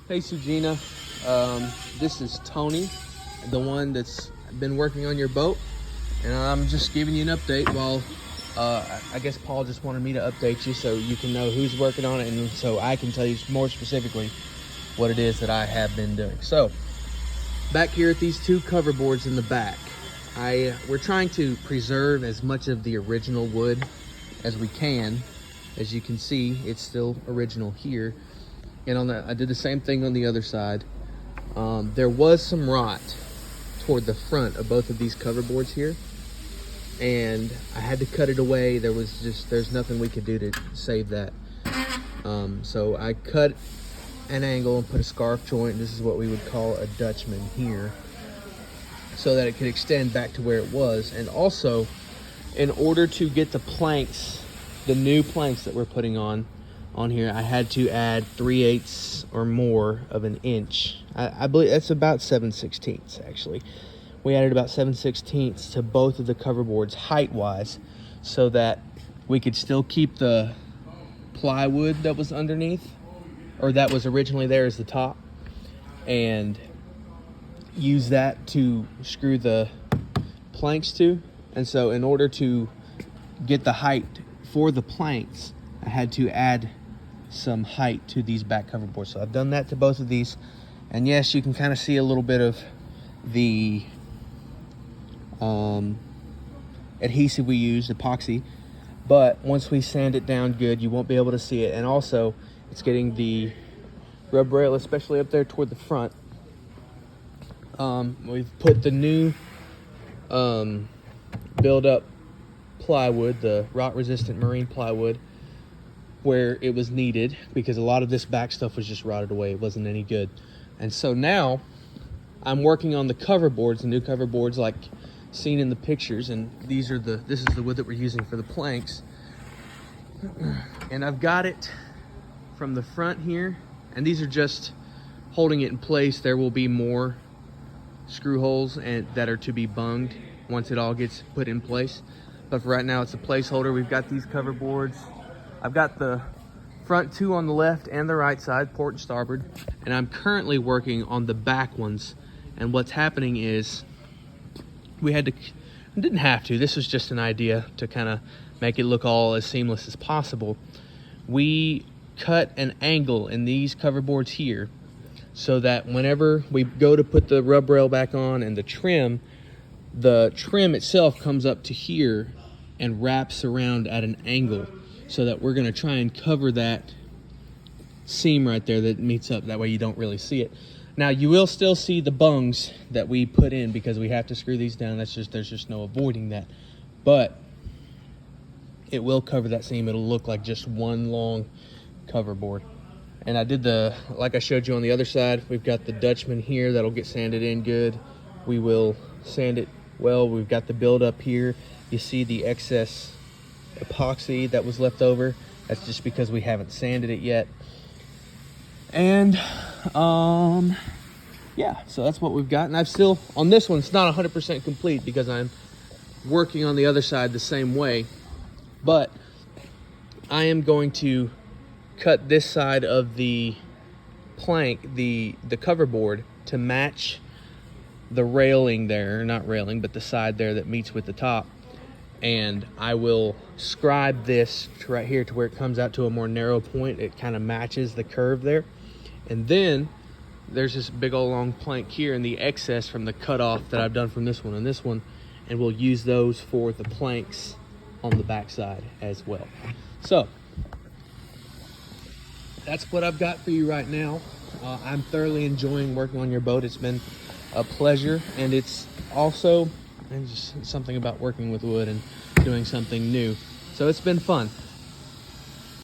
Hey Sujina, this is Tony, the one that's been working on your boat, and I'm just giving you an update while I guess Paul just wanted me to update you so you can know who's working on it and so I can tell you more specifically what it is that I have been doing. So, back here at these two cover boards in the back, we're trying to preserve as much of the original wood as we can. As you can see, it's still original here. And I did the same thing on the other side. There was some rot toward the front of both of these cover boards here, and I had to cut it away. There's nothing we could do to save that. So I cut an angle and put a scarf joint. This is what we would call a Dutchman here, so that it could extend back to where it was. And also, in order to get the planks, the new planks that we're putting on here, I had to add 3/8 or more of an inch. I believe that's about 7/16 actually. We added about 7/16 to both of the cover boards height wise, so that we could still keep the plywood that was underneath, or that was originally there as the top, and use that to screw the planks to. And so in order to get the height for the planks, I had to add some height to these back cover boards. So I've done that to both of these, and yes, you can kind of see a little bit of the adhesive we used, epoxy, but once we sand it down good, you won't be able to see it. And also, it's getting the rub rail, especially up there toward the front. We've put the new build up plywood, the rot resistant marine plywood, where it was needed, because a lot of this back stuff was just rotted away. It wasn't any good. And so now I'm working on the cover boards, the new cover boards like seen in the pictures, and this is the wood that we're using for the planks. And I've got it from the front here, and these are just holding it in place. There will be more screw holes that are to be bunged once it all gets put in place. But for right now, it's a placeholder. We've got these cover boards. I've got the front two on the left and the right side, port and starboard, and I'm currently working on the back ones. And what's happening is we didn't have to, this was just an idea to kind of make it look all as seamless as possible. We cut an angle in these cover boards here so that whenever we go to put the rub rail back on and the trim itself comes up to here and wraps around at an angle, so that we're going to try and cover that seam right there that meets up. That way you don't really see it. Now, you will still see the bungs that we put in because we have to screw these down. There's just no avoiding that. But it will cover that seam. It'll look like just one long cover board. And I did like I showed you on the other side, we've got the Dutchman here that'll get sanded in good. We will sand it well. We've got the build up here. You see the excess epoxy that was left over. That's just because we haven't sanded it yet. And yeah, so that's what we've got. And I've still, on this one, it's not 100% complete because I'm working on the other side the same way, but I am going to cut this side of the plank, the cover board, to match the railing there, not railing, but the side there that meets with the top. And I will scribe this to right here to where it comes out to a more narrow point. It kind of matches the curve there. And then there's this big old long plank here and the excess from the cutoff that I've done from this one and this one. And we'll use those for the planks on the back side as well. So that's what I've got for you right now. I'm thoroughly enjoying working on your boat. It's been a pleasure, and it's also just something about working with wood and doing something new. So it's been fun.